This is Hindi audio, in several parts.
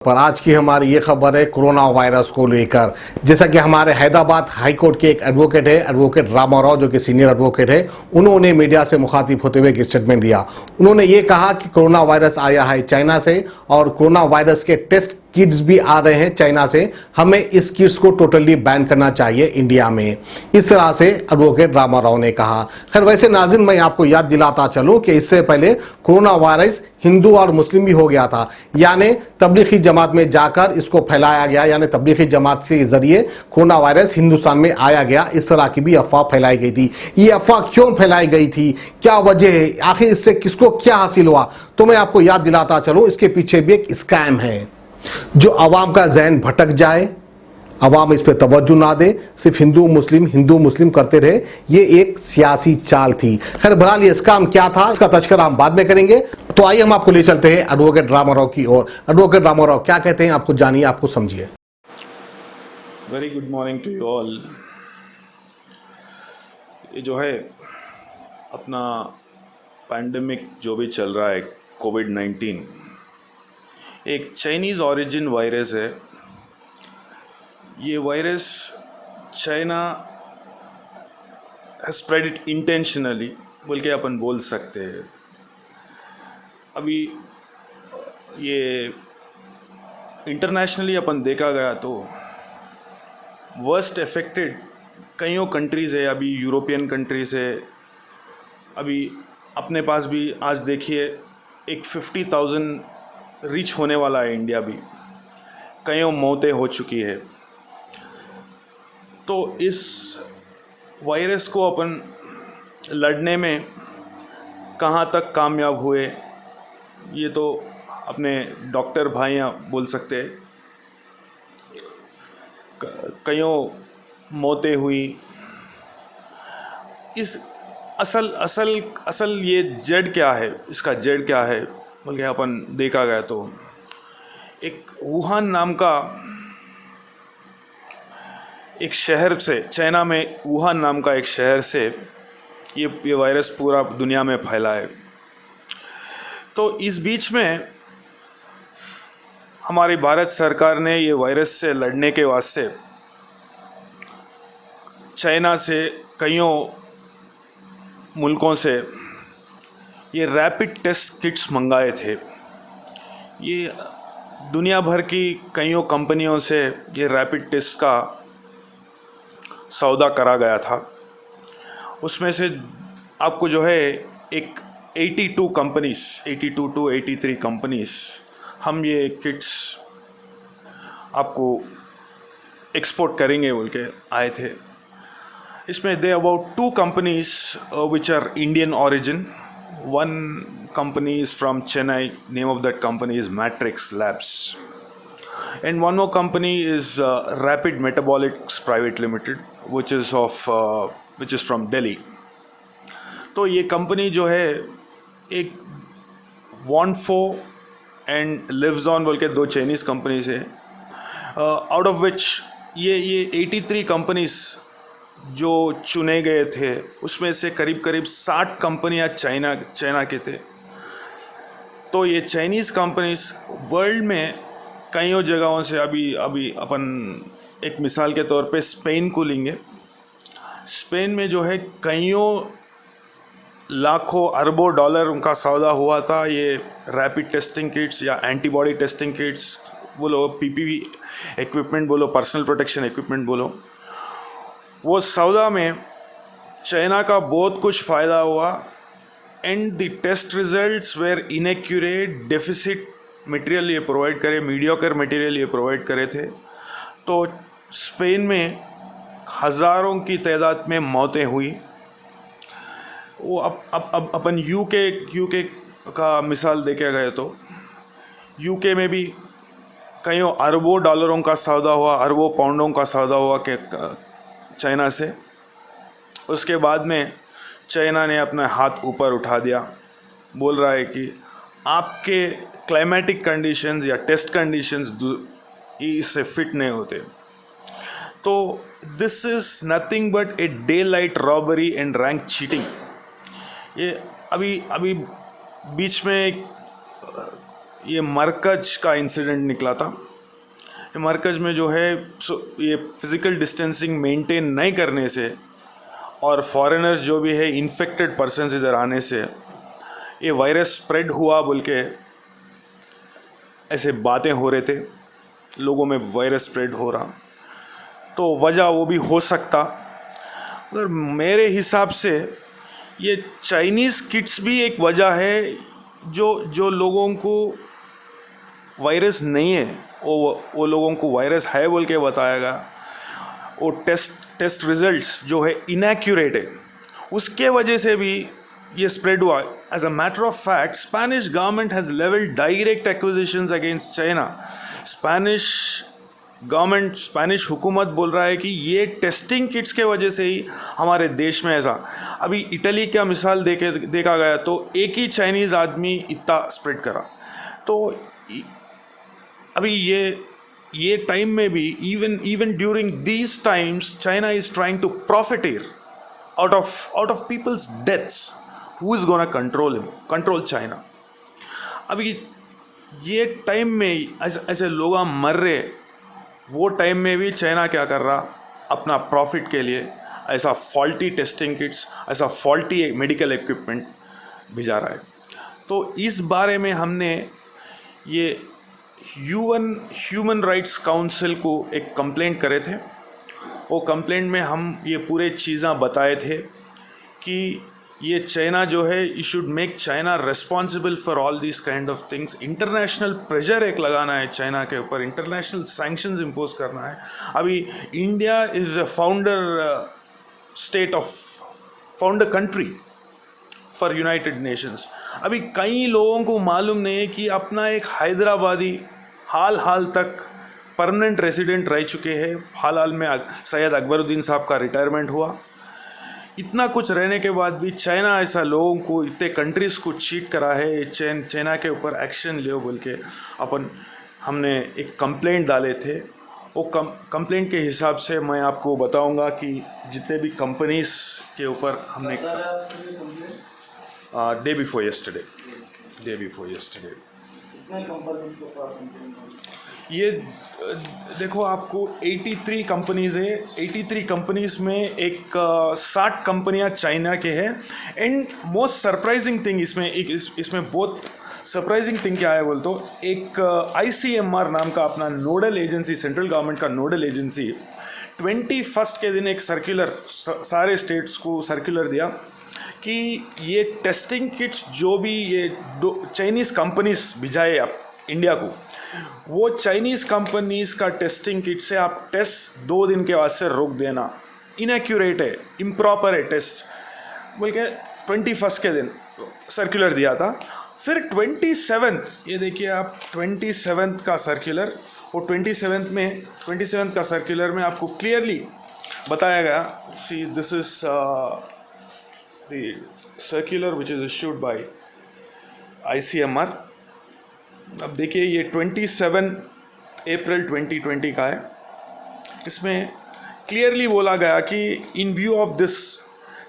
पर आज की हमारी ये खबर है कोरोना वायरस को लेकर। जैसा कि हमारे हैदराबाद हाई कोर्ट के एक एडवोकेट है, एडवोकेट रामाराव, जो कि सीनियर एडवोकेट है, उन्होंने मीडिया से मुखातिब होते हुए एक स्टेटमेंट दिया। उन्होंने ये कहा कि कोरोना वायरस आया है चाइना से और कोरोना वायरस के टेस्ट किट्स भी आ रहे हैं चाइना से। हमें इस किट्स को टोटली बैन करना चाहिए इंडिया में, इस तरह से एडवोकेट रामाराव ने कहा। खैर वैसे नाज़रीन, मैं आपको याद दिलाता चलूं कि इससे पहले कोरोना वायरस हिंदू और मुस्लिम भी हो गया था, यानी तबलीगी जमात में जाकर इसको फैलाया गया, यानी तबलीगी जमात के जरिए कोरोना वायरस हिंदुस्तान में आया गया। इस तरह की भी अफवाह फैलाई गई थी। ये अफवाह क्यों फैलाई गई थी, क्या वजह है, आखिर इससे किसको क्या हासिल हुआ, तो मैं आपको याद दिलाता चलूं इसके पीछे भी एक स्कैम है। जो आवाम का जहन भटक जाए, आवाम इस पे तवज्जो ना दे, सिर्फ हिंदू मुस्लिम करते रहे, ये एक सियासी चाल थी। खैर बहरहाल ये स्कैम क्या था, इसका तस्करा हम बाद में करेंगे। तो आइए हम आपको ले चलते हैं एडवोकेट रामाराव की ओर। एडवोकेट रामाराव क्या कहते हैं, आपको जानिए, आपको समझिए। Very good morning to you all. ये जो है अपना पैंडमिक जो भी चल रहा है, कोविड-19, एक चाइनीज़ ओरिजिन वायरस है। ये virus China spread it intentionally बोल के अपन बोल सकते हैं। अभी ये इंटरनेशनली अपन देखा गया तो वर्स्ट अफेक्टेड कईयों कंट्रीज़ है, अभी यूरोपियन कंट्रीज़ है। अभी अपने पास भी आज देखिए एक 50,000 रीच होने वाला है इंडिया भी, कईयों मौतें हो चुकी है। तो इस वायरस को अपन लड़ने में कहाँ तक कामयाब हुए, ये तो अपने डॉक्टर भाइयाँ बोल सकते हैं। कईयों मौतें हुई। इस असल ये जड़ क्या है, इसका जड़ क्या है बोल के अपन देखा गया तो एक वुहान नाम का एक शहर से, चाइना में वुहान नाम का एक शहर से ये वायरस पूरा दुनिया में फैला है। तो इस बीच में हमारी भारत सरकार ने ये वायरस से लड़ने के वास्ते चाइना से कईयों मुल्कों से ये रैपिड टेस्ट किट्स मंगाए थे। ये दुनिया भर की कईयों कंपनियों से ये रैपिड टेस्ट का सौदा करा गया था। उसमें से आपको जो है एक 82 to 83 कंपनीज हम ये किट्स आपको एक्सपोर्ट करेंगे बोल के आए थे। इसमें they about 2 companies which are Indian origin. One company is from Chennai. Name of that company is Matrix Labs. And one more company is Rapid Metabolics Private Limited, which is from Delhi. तो ये कंपनी जो है एक वॉन्टफो एंड लिव्स ऑन बोल के 2 चाइनीज़ कंपनीज है, आउट ऑफ विच ये 83 कंपनीज जो चुने गए थे, उसमें से करीब 60 कंपनियां चाइना के थे। तो ये चाइनीज़ कंपनीज वर्ल्ड में कईयों जगहों से अभी अपन एक मिसाल के तौर पे स्पेन को लेंगे। स्पेन में जो है कईयों लाखों अरबों डॉलर उनका सौदा हुआ था ये रैपिड टेस्टिंग किट्स या एंटीबॉडी टेस्टिंग किट्स बोलो, पीपीई इक्विपमेंट बोलो, पर्सनल प्रोटेक्शन इक्विपमेंट बोलो। वो सौदा में चाइना का बहुत कुछ फ़ायदा हुआ and the test results were inaccurate, deficit material ये प्रोवाइड करे, मीडियोकर मटेरियल ये प्रोवाइड करे थे। तो स्पेन में हज़ारों की तादाद में मौतें हुई। वो अब अपन यूके का मिसाल देखे गए तो यूके में भी कईयों अरबों डॉलरों का सौदा हुआ, अरबों पाउंडों का सौदा हुआ के चाइना से। उसके बाद में चाइना ने अपना हाथ ऊपर उठा दिया, बोल रहा है कि आपके क्लाइमेटिक कंडीशंस या टेस्ट कंडीशंस इससे फिट नहीं होते। तो this is nothing but a day light robbery and rank cheating. ये अभी बीच में ये मरकज का इंसिडेंट निकला था। ये मरकज में जो है ये फिज़िकल डिस्टेंसिंग मेंटेन नहीं करने से और फॉरेनर्स जो भी है इन्फेक्टेड पर्सन्स इधर आने से ये वायरस स्प्रेड हुआ बोल के ऐसे बातें हो रहे थे, लोगों में वायरस स्प्रेड हो रहा। तो वजह वो भी हो सकता, मगर मेरे हिसाब से ये चाइनीज़ किट्स भी एक वजह है जो लोगों को वायरस नहीं है वो लोगों को वायरस है बोल के बताएगा। वो टेस्ट रिजल्ट्स जो है इनएक्यूरेट है, उसके वजह से भी ये स्प्रेड हुआ। As a matter of fact Spanish government has levelled direct acquisitions against China. Spanish हुकूमत बोल रहा है कि ये टेस्टिंग किट्स के वजह से ही हमारे देश में ऐसा। अभी इटली का मिसाल देखा गया तो एक ही चाइनीज़ आदमी इतना स्प्रेड करा। तो अभी ये टाइम में भी even during these times China is trying to profiteer out of people's deaths. Who is gonna control China? अभी ये टाइम में ऐसे लोग मर रहे, वो टाइम में भी चाइना क्या कर रहा, अपना प्रॉफिट के लिए ऐसा फॉल्टी टेस्टिंग किट्स, ऐसा फॉल्टी मेडिकल इक्विपमेंट भिजा रहा है। तो इस बारे में हमने ये ह्यूमन राइट्स काउंसिल को एक कंप्लेंट करे थे। वो कंप्लेंट में हम ये पूरे चीज़ें बताए थे कि ये चाइना जो है you should make China responsible for all this kind of things. International pressure एक लगाना है चाइना के ऊपर, इंटरनेशनल सैंक्शंस इम्पोज करना है। अभी India is a founder country for United Nations. अभी कई लोगों को मालूम नहीं है कि अपना एक हैदराबादी हाल तक परमानेंट रेसिडेंट रह चुके हैं। हाल में सैयद अकबरुद्दीन साहब का रिटायरमेंट हुआ। इतना कुछ रहने के बाद भी चाइना ऐसा लोगों को, इतने कंट्रीज़ को चीट करा है। चाइना के ऊपर एक्शन ले बोल के हमने एक कंप्लेंट डाले थे। वो कंप्लेंट के हिसाब से मैं आपको बताऊंगा कि जितने भी कंपनीज़ के ऊपर हमने डे बिफोर यस्टरडे ये देखो, आपको 83 कंपनीज़ है। 83 कंपनीज़ में एक 60 कंपनियां चाइना के हैं। एंड मोस्ट सरप्राइजिंग थिंग इसमें बहुत सरप्राइजिंग थिंग क्या है बोल तो, एक ICMR नाम का अपना नोडल एजेंसी, सेंट्रल गवर्नमेंट का नोडल एजेंसी 21 के दिन एक सर्कुलर सारे स्टेट्स को सर्कुलर दिया कि ये टेस्टिंग किट्स जो भी ये चाइनीज़ कंपनीज भिजाए आप इंडिया को, वो चाइनीज़ कंपनीज़ का टेस्टिंग किट से आप टेस्ट 2 दिन के बाद से रोक देना। इनएक्यूरेट है, इम्प्रॉपर है टेस्ट बोल के 21 के दिन सर्कुलर दिया था। फिर 27 ये देखिए आप 27 का सर्कुलर, वो 27 का सर्कुलर में आपको क्लियरली बताया गया, see this is the circular which is issued by ICMR। अब देखिए ये 27 अप्रैल 2020 का है। इसमें क्लियरली बोला गया कि इन view of this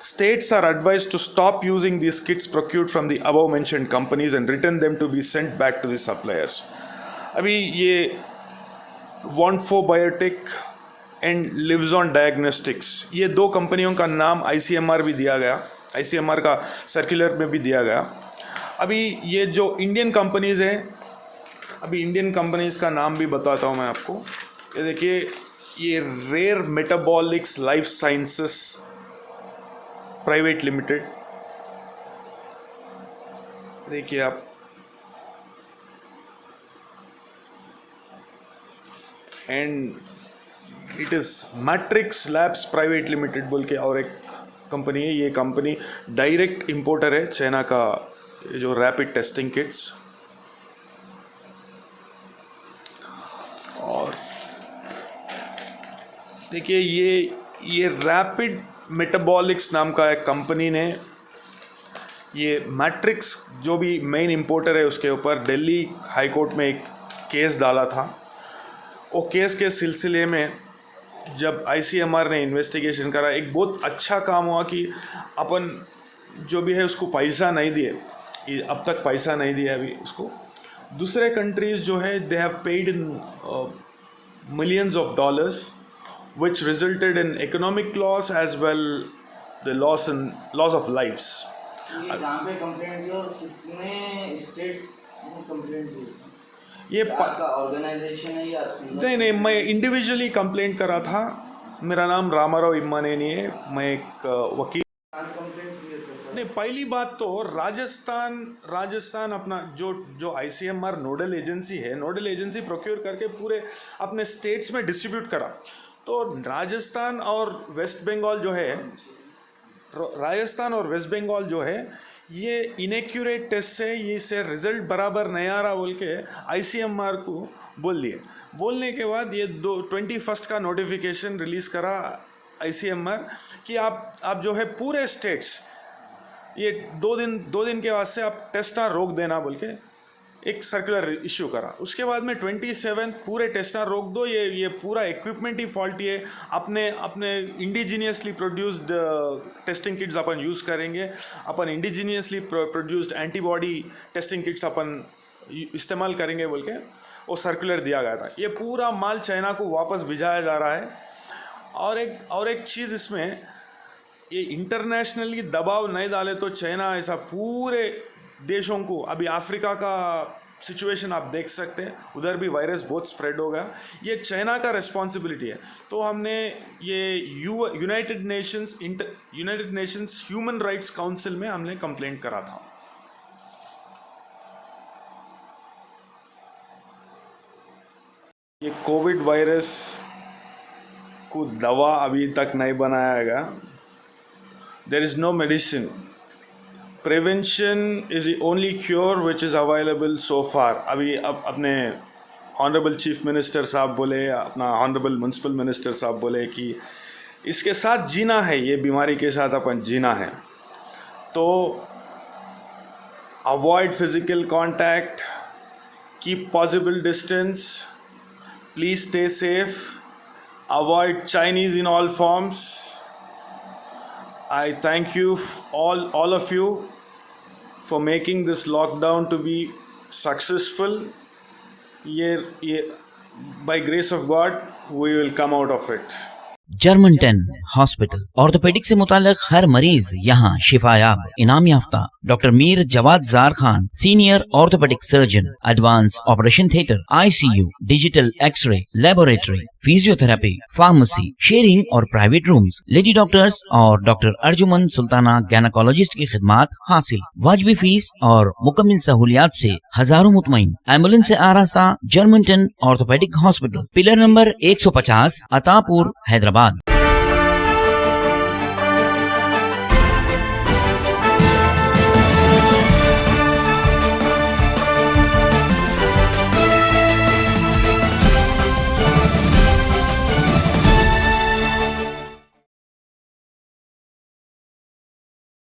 states are advised to stop using these kits procured from the above mentioned companies and return them to be sent back to the suppliers. अभी ये Wonfo Biotech and Livzon Diagnostics, ये 2 कंपनियों का नाम ICMR भी दिया गया, ICMR का सर्कुलर में भी दिया गया। अभी ये जो इंडियन कंपनीज़ हैं, अभी इंडियन कंपनीज़ का नाम भी बताता हूँ मैं आपको। ये देखिए, ये rare metabolics life sciences private limited, देखिए आप, and it is matrix labs private limited बोल के और एक कंपनी है। ये कंपनी डायरेक्ट इंपोर्टर है चाइना का जो रैपिड टेस्टिंग किट्स। और देखिए ये रैपिड मेटाबॉलिक्स नाम का एक कंपनी ने ये मैट्रिक्स जो भी मेन इंपोर्टर है उसके ऊपर दिल्ली हाई कोर्ट में एक केस डाला था। वो केस के सिलसिले में जब ICMR ने इन्वेस्टिगेशन करा, एक बहुत अच्छा काम हुआ कि अपन जो भी है उसको पैसा नहीं दिए, अब तक पैसा नहीं दिया अभी उसको, दूसरे कंट्रीज जो है they have paid in millions of dollars, which resulted in economic loss as well the loss of lives. ये कहाँ पे कंप्लेंट की और कितने स्टेट्स में कंप्लेंट की इसमें? ये क्या आपका ऑर्गेनाइजेशन है या आप सिंगल? नहीं, मैं इंडिविजुअली कंप्लेंट करा था। मेरा नाम रामाराव इम्मानेनी है, मैं एक वकील। कंप्लेंट्स भी होते सर। नहीं, पहली बात तो राजस्थान अपना जो ICMR नोडल एजेंसी है, नोडल एजेंसी प्रोक्योर करके पूरे अपने स्टेट्स में डिस्ट्रीब्यूट करा। तो राजस्थान और वेस्ट बंगाल जो है ये इनएक्यूरेट टेस्ट से ये रिजल्ट बराबर नहीं आ रहा बोल के ICMR को बोल दिए। बोलने के बाद ये 21 का नोटिफिकेशन रिलीज़ करा ICMR कि आप जो है पूरे स्टेट्स ये 2 दिन के वास्ते आप टेस्टा रोक देना बोल के एक सर्कुलर इश्यू करा। उसके बाद में 27 पूरे टेस्टा रोक दो, ये पूरा इक्विपमेंट ही फॉल्टी है। अपने इंडिजीनियसली प्रोड्यूस्ड टेस्टिंग किट्स अपन यूज़ करेंगे, अपन indigenously produced antibody testing kits अपन इस्तेमाल करेंगे बोल के वो सर्कुलर दिया गया था। ये पूरा माल चाइना को वापस भिजाया जा रहा है। और एक चीज़ इसमें, ये इंटरनेशनली दबाव नहीं डाले तो चाइना ऐसा पूरे देशों को, अभी अफ्रीका का सिचुएशन आप देख सकते हैं, उधर भी वायरस बहुत स्प्रेड हो गया। ये चाइना का रिस्पॉन्सिबिलिटी है। तो हमने ये United Nations human rights council में हमने कंप्लेंट करा था। ये कोविड वायरस को दवा अभी तक नहीं बनाया गया। There is no medicine. Prevention is the only cure which is available so far. अभी अपने ऑनरेबल चीफ मिनिस्टर साहब बोले, अपना ऑनरेबल म्यूनसिपल मिनिस्टर साहब बोले कि इसके साथ जीना है, ये बीमारी के साथ अपन जीना है। तो avoid physical contact, keep possible distance, please stay safe, avoid Chinese in all forms. I thank you all of you for making this lockdown to be successful. By grace of God, we will come out of it. German ten hospital orthopaedic से मुतालिक हर मरीज यहाँ शिफायाब। इनाम याफ्ता doctor Mir Jawad Jar Khan, senior orthopaedic surgeon, advance operation theatre, ICU, digital X ray, laboratory, physiotherapy, pharmacy, sharing और प्राइवेट रूम्स, लेडी डॉक्टर्स और डॉक्टर अर्जुमन सुल्ताना गैनाकोलॉजिस्ट की खिदमत हासिल। वाजिबी फीस और मुकम्मल सहूलियात से हजारों मुतमईन। एम्बुलेंस से आरास्ता German ten orthopaedic hospital, pillar number 150, Attapur, Hyderabad.